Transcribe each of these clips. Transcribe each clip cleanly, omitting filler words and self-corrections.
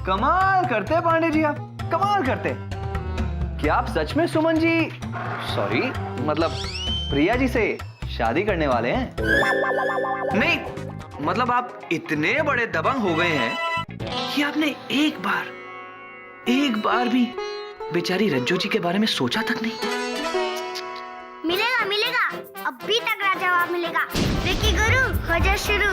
कमाल करते पांडे जी, आप कमाल करते। क्या आप सच में सुमन जी, सॉरी मतलब प्रिया जी से शादी करने वाले हैं? नहीं मतलब आप इतने बड़े दबंग हो गए हैं कि आपने एक बार भी बेचारी रज्जू जी के बारे में सोचा तक नहीं। मिलेगा मिलेगा, अब भी तगड़ा जवाब मिलेगा। विकी गुरु हो जा शुरू।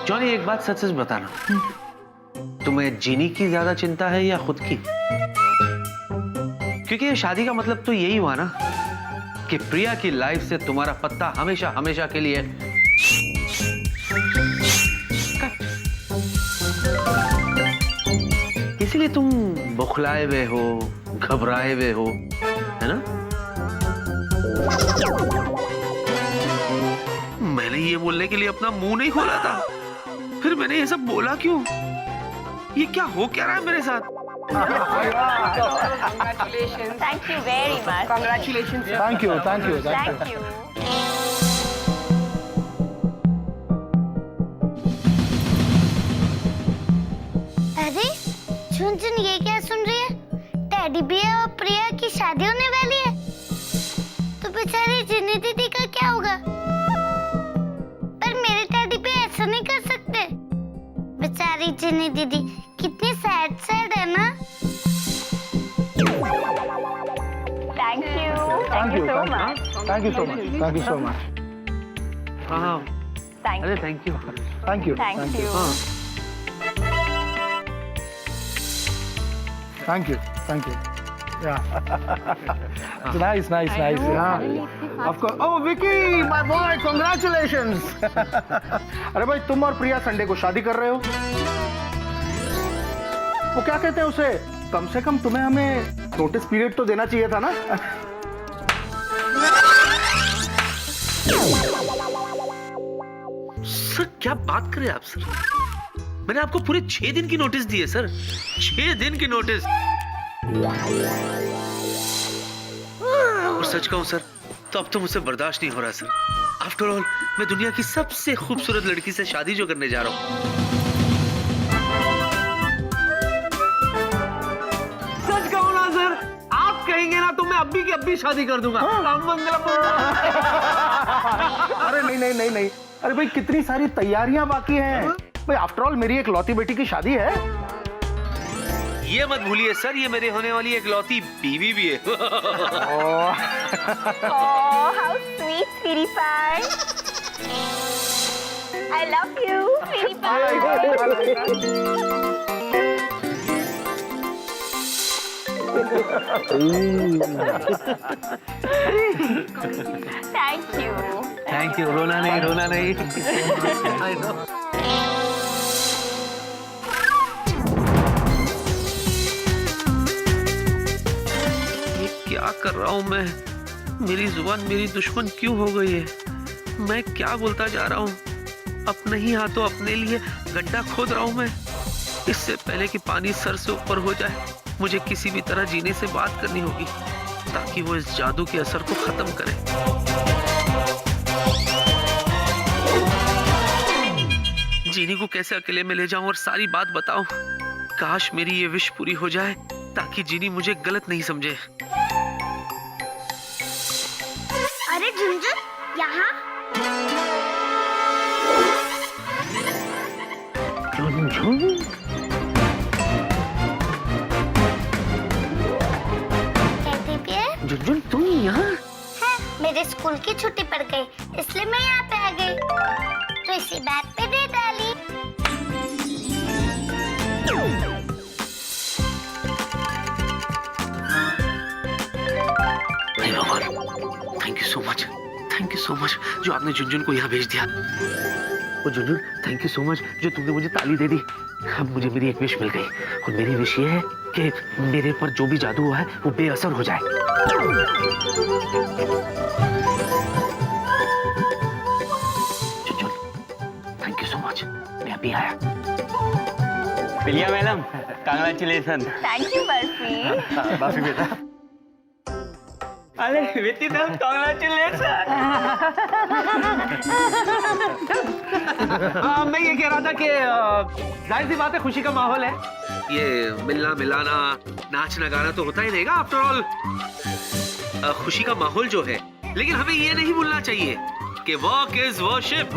जॉनी एक बात सच सच बताना, तुम्हें जीनी की ज्यादा चिंता है या खुद की? क्योंकि ये शादी का मतलब तो यही हुआ ना कि प्रिया की लाइफ से तुम्हारा पत्ता हमेशा हमेशा के लिए इसीलिए तुम बौखलाए हुए हो, घबराए हुए हो, है ना? मैंने ये बोलने के लिए अपना मुंह नहीं खोला था, फिर मैंने ये सब बोला क्यों? ये क्या हो क्या रहा है मेरे साथ? Congratulations. Thank you very much. Congratulations. Thank you. Thank you. अरे झुनझुन ये क्या सुन रही है? टेडी बियर और प्रिया की शादी होने वाली है, तो बेचारी जिनी दीदी का क्या होगा? पर मेरे टेडी बियर ऐसा नहीं कर सकते। बेचारी जिनी दीदी कितनी सैड है ना। Thank you so much. Thank you so much. हाँ, Thank अरे you. Thank you. Thank you. Thank you. हाँ, Thank you. Yeah. It's nice. Yeah. Of course. Oh, Vicky, my boy, congratulations. अरे भाई, तुम और प्रिया संडे को शादी कर रहे हो। वो क्या कहते हैं उसे? कम से कम तुम्हें हमें नोटिस पीरियड तो देना चाहिए था ना। सर क्या बात कर रहे हैं आप सर? मैंने आपको पूरे 6 दिन की नोटिस दी है सर, 6 दिन की नोटिस। और सच कहूं सर, तो अब तो मुझसे बर्दाश्त नहीं हो रहा सर। आफ्टर ऑल मैं दुनिया की सबसे खूबसूरत लड़की से शादी जो करने जा रहा हूँ। सच कहूं ना सर, आप कहेंगे ना तो मैं अभी की अभी शादी कर दूंगा। अरे नहीं। अरे भाई, कितनी सारी तैयारियां बाकी हैं। भाई आफ्टर ऑल मेरी एक लौती बेटी की शादी है। ये मत भूलिए सर, ये मेरे होने वाली एक लौती बीवी भी है। Oh, how sweet, sweetie pie. I love you, sweetie pie. Thank you. Thank you. रोना नहीं। I know. ये क्या कर रहा हूँ मैं? मेरी जुबान मेरी दुश्मन क्यों हो गई है? मैं क्या बोलता जा रहा हूँ? अपने ही हाथों अपने लिए गड्ढा खोद रहा हूँ मैं। इससे पहले कि पानी सर से ऊपर हो जाए, मुझे किसी भी तरह जीने से बात करनी होगी ताकि वो इस जादू के असर को खत्म करे। जीनी को कैसे अकेले में ले जाऊं और सारी बात बताऊं? काश मेरी ये विश पूरी हो जाए ताकि जीनी मुझे गलत नहीं समझे। अरे झुनझुन यहाँ। टेडी बियर झुनझुन तुम यहाँ? है, मेरे स्कूल की छुट्टी पड़ गई, इसलिए मैं यहाँ पे आ गई, तो इसी बैग पे दे डाली। हे भगवान, थैंक यू सो मच जो आपने झुनझुन को यहाँ भेज दिया। वो Jhunjhun, thank you so much जो तुमने मुझे ताली दे दी। अब मुझे मेरी एक विश मिल गई और मेरी विश ये है कि मेरे पर जो भी जादू हुआ है वो बेअसर हो जाए। Jhunjhun, thank you so much, मैं अभी आया। Priya madam, congratulation. Thank you, Barfi. बाफी बेटा। अरे विति मैम कांग्रेचुलेशन। मैं ये कह रहा था कि जाहिर सी बात है खुशी का माहौल है। ये मिलना मिलाना नाचना गाना तो होता ही रहेगा आफ्टर ऑल, खुशी का माहौल जो है। लेकिन हमें ये नहीं भूलना चाहिए कि work is worship.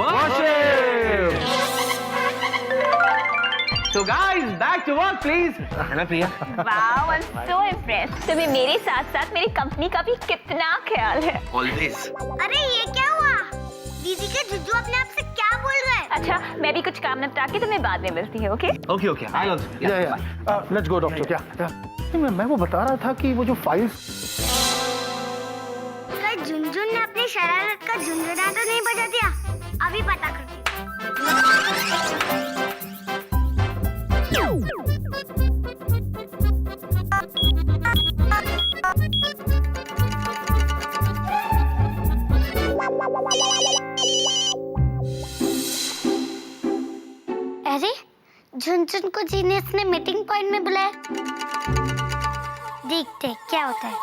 So guys, back to work please. है ना प्रिया? Wow, I'm so impressed. तुम्हें मेरे साथ साथ मेरी कंपनी का भी कितना ख्याल है। ऑलवेज। अरे ये क्या हुआ? दीदी के जुजू अपने आप से क्या बोल रहे हैं? अच्छा, मैं भी कुछ काम निपटा के तुम्हें बाद में मिलती हूँ, okay? Okay. I'll also. Yeah. Let's go doctor. क्या? मैं वो बता रहा था कि वो जो फाइल्स कल झुनझुन ने अपनी शरारत का झुंझुना तो नहीं बजा दिया? अभी पता करती अरे झुनझुन को जीनियस ने मीटिंग पॉइंट में बुलाया। देखते क्या होता है।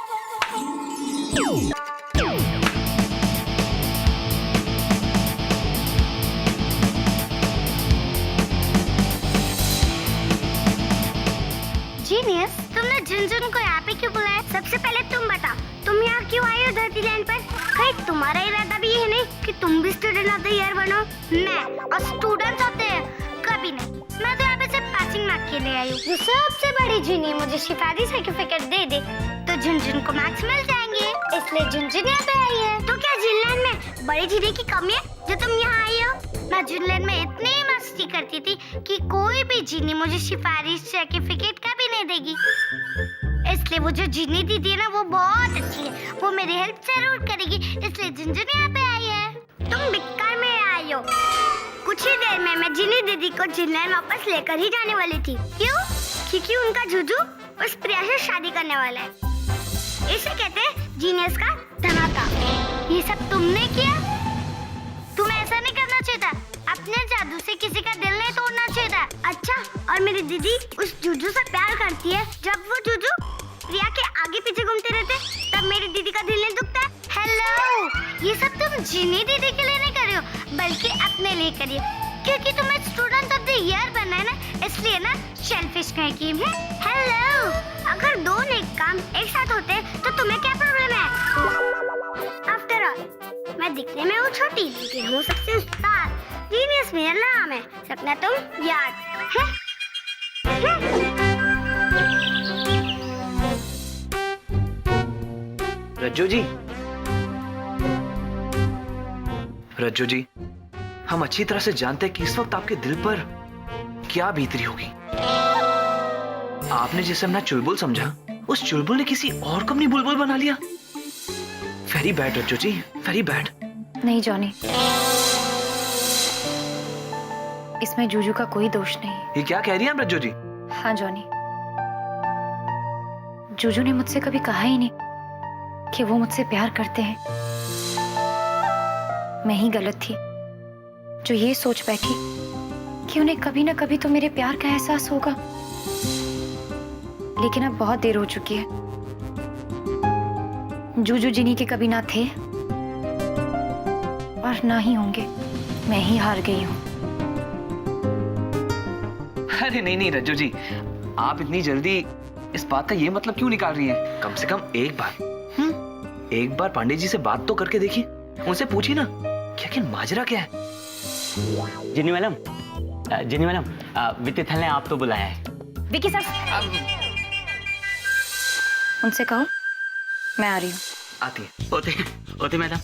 जीनियस, तुमने झुनझुन को यहाँ पे क्यों बुलाया? सबसे पहले तुम बताओ, तुम यहाँ क्यों आए हो धरती लैंड पर? कहीं तुम्हारा इरादा भी है नहीं कि तुम भी स्टूडेंट ऑफ द ईयर बनो? मैं और स्टूडेंट ऑफ द ईयर कभी नहीं। मैं तो यहाँ पे सिर्फ पासिंग मार्क के लिए आई हूँ। जो सबसे बड़ी जीनी मुझे शिफारी सर्टिफिकेट दे दे तो झुनझुन को मार्क्स मिल जाएंगे, इसलिए झुनझुन यहाँ पे आई है। तो क्या जिनलैंड में बड़ी जीनी की कमी है जो तुम यहाँ आई हो? मैं जिनलैंड में इतनी मस्ती करती थी कि कोई भी जीनी मुझे सिफारिश सर्टिफिकेट कभी नहीं देगी। इसलिए वो जो जीनी दीदी है ना, वो बहुत अच्छी है, वो मेरी हेल्प जरूर करेगी, इसलिए झुनझुन यहाँ पे आई है। तुम बिक्कार में आई हो। कुछ ही देर में मैं जीनी दीदी को जिनलैंड वापस लेकर ही जाने वाली थी। क्यों? क्योंकि उनका जुजू उस प्रिया से शादी करने वाला है। इसे कहते हैं जीनियस का धमाका। ये सब तुमने किया? तुम्हें ऐसा नहीं करना चाहिए था। अपने जादू से किसी का दिल नहीं तोड़ना चाहिए था। अच्छा, और मेरी दीदी उस जुजू से प्यार करती है। जब वो जुजू प्रिया के आगे पीछे घूमते रहते तब मेरी दीदी का दिल नहीं दुखता। हेलो, ये सब तुम जीनी दीदी के लिए नहीं कर रहे हो, बल्कि अपने लिए करिए, क्योंकि तुम्हें स्टूडेंट ऑफ द ईयर बनना है ना, इसलिए ना सेल्फिश कहीं की है। हेलो, अगर दो नेक काम एक साथ होते तो तुम्हें क्या प्रॉब्लम है? आफ्टर ऑल मैं दिखने में हूँ छोटी, लेकिन हूँ सबसे उस्ताद। जीनियस मेरा नाम है, सपना तुम याद है? रज्जू जी, हम अच्छी तरह से जानते हैं कि इस वक्त आपके दिल पर क्या बीत रही होगी। आपने जिसे अपना चुलबुल समझा, उस चुलबुल ने किसी और को अपनी बुलबुल बना लिया। वेरी बैड रज्जू जी, वेरी बैड। नहीं जॉनी, इसमें जूजू का कोई दोष नहीं। ये क्या कह रही हैं आप रज्जू जी? हाँ जॉनी, जूजू ने मुझसे कभी कहा ही नहीं कि वो मुझसे प्यार करते हैं। मैं ही गलत थी जो ये सोच बैठी कि उन्हें कभी ना कभी तो मेरे प्यार का एहसास होगा। लेकिन अब बहुत देर हो चुकी है। जूजू जिनी के कभी ना थे और ना ही होंगे। मैं ही हार गई हूँ। अरे नहीं रज्जू जी, आप इतनी जल्दी इस बात का ये मतलब क्यों निकाल रही हैं? कम से कम एक बार पांडे जी से बात तो करके देखिए, उनसे पूछिए ना कि आखिर माजरा क्या है। जिनी मैडम, वित्तीथल ने आप तो बुलाया है। विकी सर, उनसे कहो मैं आ रही हूँ। आती है। होते मैडम।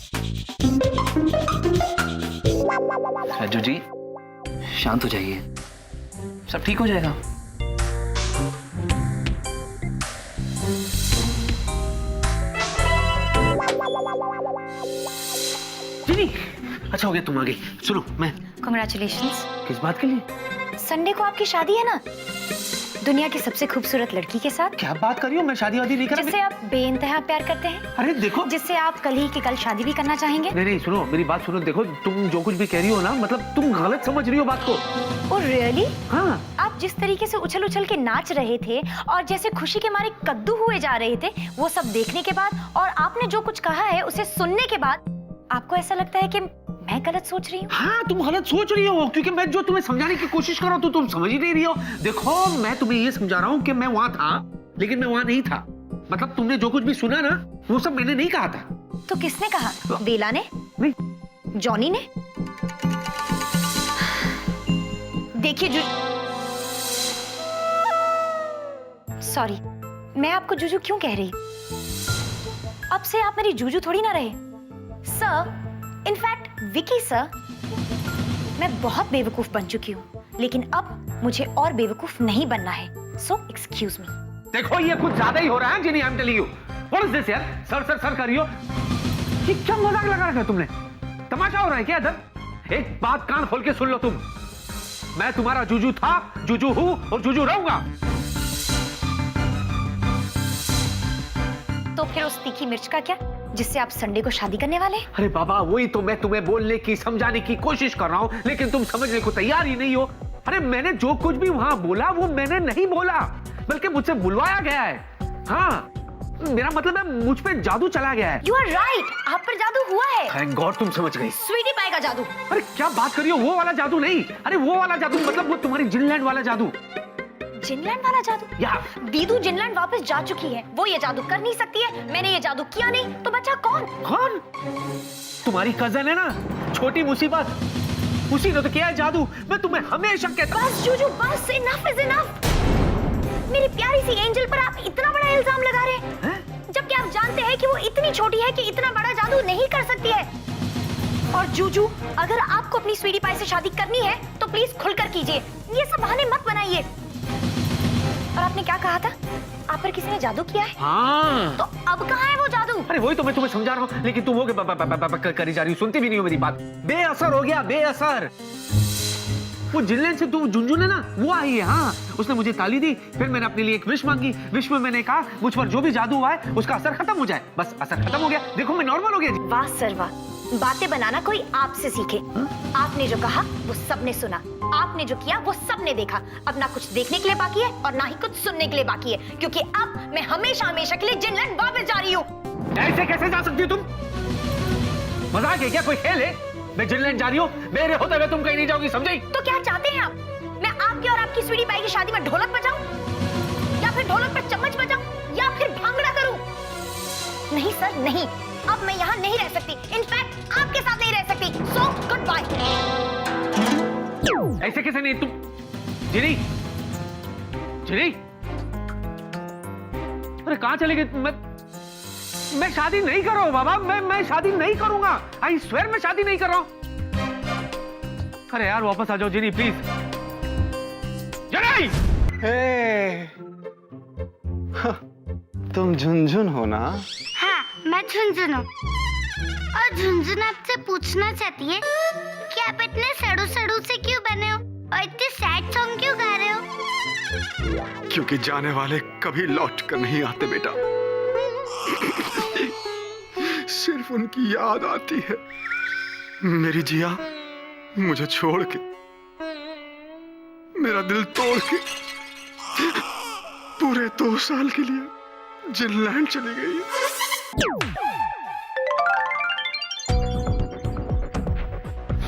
रज्जू जी, शांत हो जाइए, सब ठीक हो जाएगा। जिनी, अच्छा हो गया तुम आ गई। सुनो, मैं Congratulations। किस बात के लिए? संडे को आपकी शादी है ना? दुनिया की सबसे खूबसूरत लड़की के साथ, क्या बात कर रही हो? मैं शादी वादी नहीं कर जिससे आप बेइंतहा प्यार करते हैं, अरे देखो, जिससे आप कल ही की कल शादी भी करना चाहेंगे। नहीं नहीं सुनो, मेरी बात सुनो। देखो, तुम जो कुछ भी कह रही हो ना, मतलब तुम गलत समझ रही हो बात को। Oh really? हाँ, आप जिस तरीके से उछल उछल के नाच रहे थे और जैसे खुशी के मारे कद्दू हुए जा रहे थे, वो सब देखने के बाद और आपने जो कुछ कहा है उसे सुनने के बाद आपको ऐसा लगता है कि मैं गलत सोच रही हूँ? हाँ, तुम गलत सोच रही हो, क्योंकि मैं जो तुम्हें समझाने की कोशिश कर रहा हूँ तो तुम समझ ही नहीं रही हो। देखो, मैं तुम्हें ये समझा रहा हूँ कि मैं वहां था, लेकिन मैं वहां नहीं था। मतलब तुमने जो कुछ भी सुना ना, वो सब मैंने नहीं कहा था। तो किसने कहा? बेला ने? नहीं। जॉनी ने? देखिए सॉरी, मैं आपको जूजू क्यों कह रही? अब से आप मेरी जूजू थोड़ी ना रहे सर। इनफैक्ट विकी सर, मैं बहुत बेवकूफ बन चुकी हूँ, लेकिन अब मुझे और बेवकूफ नहीं बनना है। So excuse me. देखो, ये कुछ ज्यादा ही हो रहा है जिनी, I am telling you. What is this यार? सर सर सर कर रही हो। ये क्या मजाक लगा रखा है तुमने? तमाशा हो रहा है क्या इधर? एक बात कान खोल के सुन लो तुम, मैं तुम्हारा जूजू था, जूजू हूँ और जूजू रहूंगा। तो फिर उस तीखी मिर्च का क्या, जिससे आप संडे को शादी करने वाले? अरे बाबा, वही तो मैं तुम्हें बोलने की, समझाने की कोशिश कर रहा हूँ, लेकिन तुम समझने को तैयार ही नहीं हो। अरे मैंने जो कुछ भी वहां बोला वो मैंने नहीं बोला, बल्कि मुझसे बुलवाया गया है। हाँ, मेरा मतलब है मुझ पे जादू चला गया है। You are right, आप पर जादू हुआ है। थैंक गॉड तुम समझ गई। स्वीटी पाई का जादू। अरे क्या बात कर रही हो? वो वाला जादू नहीं, अरे वो वाला जादू मतलब वो तुम्हारी जिनलैंड वाला जादू। जिनलैंड वाला जादू? या दीदू जिनलैंड वापस जा चुकी है, वो ये जादू कर नहीं सकती है। मैंने ये जादू किया नहीं, तो बचा कौन? कौन? तुम्हारी कजन है ना, छोटी मुसीबत, उसी ने तो किया है जादू। मैं तुम्हें हमेशा कहता हूं। बस जूजू बस, इनफ इज इनफ। मेरी प्यारी सी एंजल पर आप इतना बड़ा इल्जाम लगा रहे हैं, जबकि आप जानते हैं कि वो इतनी छोटी है कि इतना बड़ा जादू नहीं कर सकती है। और जूजू, अगर आपको अपनी स्वीटी पाई से शादी करनी है तो प्लीज खुलकर कीजिए, ये सब बहाने मत बनाइए। और आपने क्या कहा था? आप पर किसी ने जादू किया है? हाँ। तो अब कहाँ है वो जादू? अरे वही तो मैं तुम्हें समझा रहा हूँ, लेकिन तुम हो करी जा रही हो, सुनती भी नहीं हो मेरी बात। बेअसर हो गया, बेअसर। वो जिनलैंड से तुम झुनझुन है ना, वो आई है। हाँ, उसने मुझे ताली दी, फिर मैंने अपने लिए एक विश मांगी। विश में मैंने कहा मुझ पर जो भी जादू हुआ है उसका असर खत्म हो जाए। बस असर खत्म हो गया, देखो मैं नॉर्मल हो गया। वाह सर वाह, बातें बनाना कोई आपसे सीखे। आपने जो कहा वो सबने सुना, आपने जो किया वो सबने देखा। अब ना कुछ देखने के लिए बाकी है और ना ही कुछ सुनने के लिए बाकी है, क्योंकि अब मैं हमेशा हमेशा के लिए जिनलैंड वापस जा रही हूँ। ऐसे कैसे जा सकती हो तुम? मजाक है क्या? कोई खेल है? मैं जिनलैंड जा रही हूँ, मेरे होते हुए तुम कहीं नहीं जाओगी, समझी? तो क्या चाहते हैं आप? मैं आपकी और आपकी स्वीटी पाई की शादी में ढोलक बजाऊं, या फिर ढोलक पर चम्मच बजाऊं, या फिर भांगड़ा करूं? नहीं सर नहीं, अब मैं यहाँ नहीं रह सकती। इनफैक्ट आपके साथ नहीं रह सकती। So goodbye. ऐसे कैसे नहीं? तुम जिनी, जिनी, अरे कहाँ चले गए? मैं शादी नहीं कर रहा हूँ बाबा, मैं शादी नहीं करूंगा। आई स्वेयर मैं शादी नहीं कर रहा हूँ। अरे यार वापस आ जाओ जिनी प्लीज। जिनी! तुम झुनझुन हो ना? हाँ, मैं झुनझुन हूँ। और झुनझुन आपसे पूछना चाहती है कि आप इतने सड़ू सड़ू से क्यों बने हो और इतने सैड सॉन्ग क्यों गा रहे हो? क्योंकि जाने वाले कभी लौट कर नहीं आते बेटा, सिर्फ उनकी याद आती है। मेरी जिया मुझे छोड़ के, मेरा दिल तोड़ के पूरे 2 साल के लिए जिनलैंड चली गई है।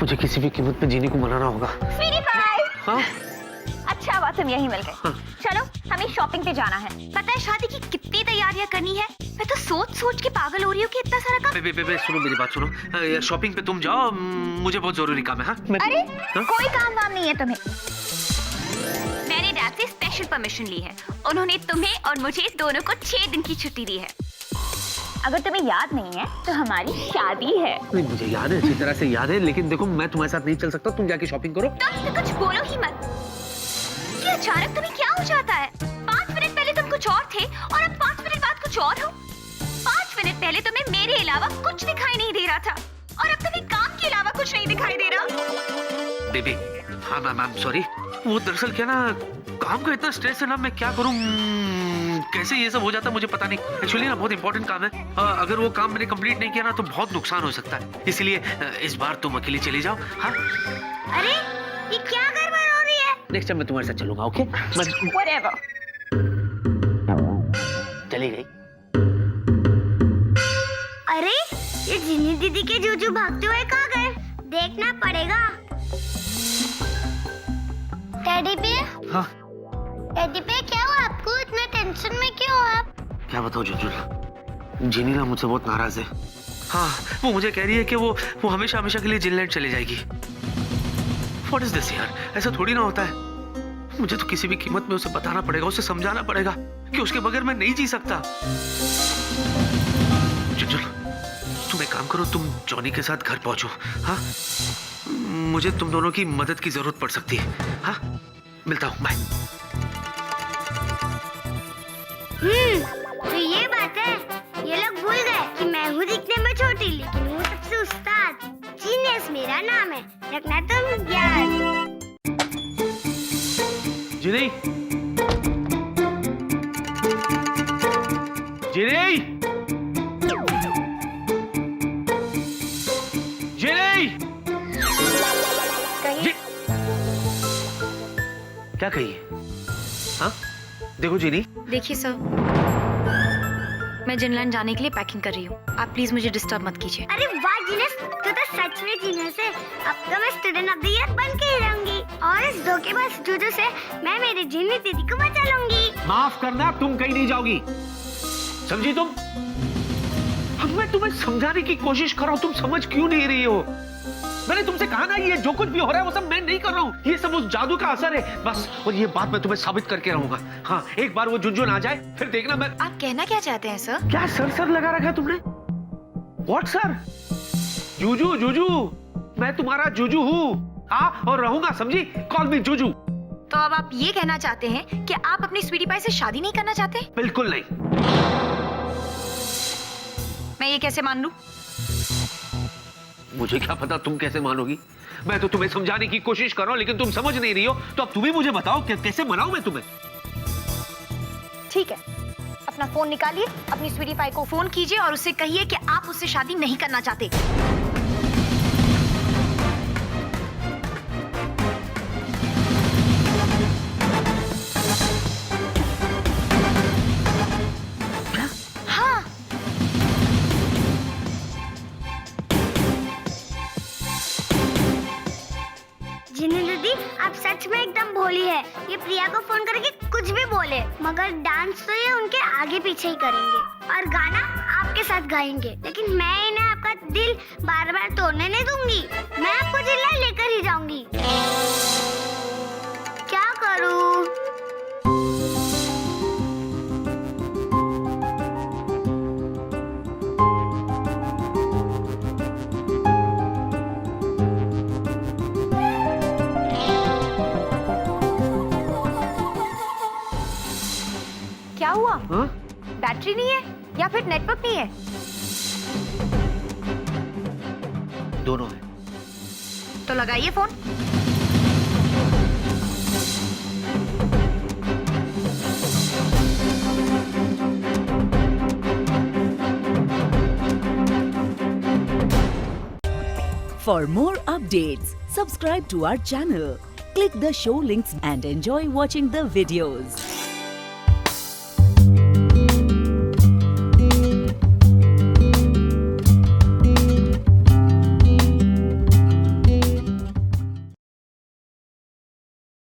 मुझे किसी भी कीमत पे जीने को मनाना होगा। स्वीटी पाई! हाँ? अच्छा हुआ तुम यहीं मिल गए। चलो हमें शॉपिंग पे जाना है। पता है शादी की कितनी तैयारियां करनी है? मैं तो सोच सोच के पागल हो रही हूँ कि इतना सारा काम। बे, सुनो मेरी बात सुनो। शॉपिंग पे तुम जाओ, मुझे बहुत जरूरी काम है। हाँ? अरे हाँ? कोई काम वाम नहीं है तुम्हें। मैंने डैड से स्पेशल परमिशन ली है, उन्होंने तुम्हें और मुझे दोनों को 6 दिन की छुट्टी दी है। अगर तुम्हें याद नहीं है तो हमारी शादी है। नहीं, मुझे याद है, अच्छी तरह से याद है, लेकिन देखो मैं तुम्हारे साथ नहीं चल सकता। तुम जाके शॉपिंग करो। तुम तो कुछ बोलो ही मत। कि अचानक तुम्हें क्या हो जाता है? 5 मिनट पहले तुम कुछ और थे और अब 5 मिनट बाद कुछ और हो। 5 मिनट पहले तुम्हें मेरे अलावा कुछ दिखाई नहीं दे रहा था और अब तुम्हें काम के अलावा कुछ नहीं दिखाई दे रहा। बेबी, हाँ मैम सॉरी, वो दरअसल क्या ना, काम का इतना स्ट्रेस है ना, मैं क्या करूं, कैसे ये सब हो जाता है मुझे पता नहीं। एक्चुअली ना बहुत इंपॉर्टेंट काम है, अगर वो काम मैंने कंप्लीट नहीं किया ना तो बहुत नुकसान हो सकता है, इसलिए इस बार तुम अकेले चली जाओ। हाँ अरे ये क्या गड़बड़ हो रही है? नेक्स्ट टाइम मैं तुम्हारे साथ चलूंगा। Okay Whatever. चली गई। अरे ये जिन्नी दीदी के जूजू भागते हुए कहाँ गए? देखना पड़ेगा। Teddy bear? हाँ टेडी बियर क्या हुआ आपको? इतने टेंशन में क्यों हो आप? क्या बताऊं जुजुल, जिनी ना मुझसे बहुत नाराज है। हाँ वो मुझे कह रही है कि वो हमेशा हमेशा के लिए जिनलैंड चली जाएगी। What is this यार, ऐसा थोड़ी ना होता है। मुझे तो किसी भी कीमत में उसे बताना पड़ेगा, उसे समझाना पड़ेगा कि उसके बगैर मैं नहीं जी सकता। जुजुल तुम एक काम करो, तुम जॉनी के साथ घर पहुंचो। हाँ मुझे तुम दोनों की मदद की जरूरत पड़ सकती है। हाँ मिलता हूँ, बाय। तो ये बात है, ये लोग भूल गए कि मैं हूँ दिखने में छोटी लेकिन हूँ सबसे उस्ताद। जीनियस मेरा नाम है, रखना तुम याद। जिनी, जिनी, जिनी, क्या कहिए? हाँ देखो जिनी, देखिए सर, मैं जिनलैंड जाने के लिए पैकिंग कर रही हूँ, आप प्लीज मुझे डिस्टर्ब मत कीजिए। अरे वाह जीनियस, तू तो सच में जीनियस है। अब तो मैं स्टूडेंट ऑफ द ईयर बन के ही रहूंगी और इस धोखेबाज जूजू से मैं मेरी जिन्नी दीदी को बचा लूंगी। माफ करना, तुम कहीं नहीं जाओगी, समझी तुम? अब मैं तुम्हें समझाने की कोशिश कर रहा हूँ, तुम समझ क्यों नहीं रही हो? मैंने तुमसे कहा ना, ये जो कुछ भी हो रहा है वो सब मैं नहीं कर रहा हूँ, ये सब उस जादू का असर है बस। और ये बात मैं तुम्हें साबित करके रहूंगा। हाँ एक बार वो जुनजुन आ जाए फिर देखना। मैं आप कहना क्या चाहते हैं सर? क्या सर लगा रखा तुमने? What sir? जूजू जूजू, मैं तुम्हारा जूजू हूँ, हाँ और रहूंगा, समझी? कॉल मी जूजू। तो अब आप ये कहना चाहते हैं कि आप अपनी स्वीटी पाई से शादी नहीं करना चाहते? बिल्कुल नहीं। मैं ये कैसे मान लूं? मुझे क्या पता तुम कैसे मानोगी, मैं तो तुम्हें समझाने की कोशिश कर रहा हूं लेकिन तुम समझ नहीं रही हो, तो अब तुम ही मुझे बताओ कि कैसे मनाऊं मैं तुम्हें? ठीक है, अपना फोन निकालिए, अपनी स्वीटी पाई को फोन कीजिए और उससे कहिए कि आप उससे शादी नहीं करना चाहते। हाँ जिन्नी दीदी आप सच में एकदम भोली है। ये प्रिया को फोन करके कुछ भी बोले, मगर डांस तो ये उनके आगे पीछे ही करेंगे और गाना आपके साथ गाएंगे, लेकिन मैं इन्हें आपका दिल बार बार तोड़ने नहीं दूंगी। मैं आपको जिला लेकर ही जाऊंगी। क्या करूं? क्या हुआ? हाँ? बैटरी नहीं है या फिर नेटवर्क नहीं है? दोनों है। तो लगाइए phone. For more updates, subscribe to our channel, click the show links and enjoy watching the videos.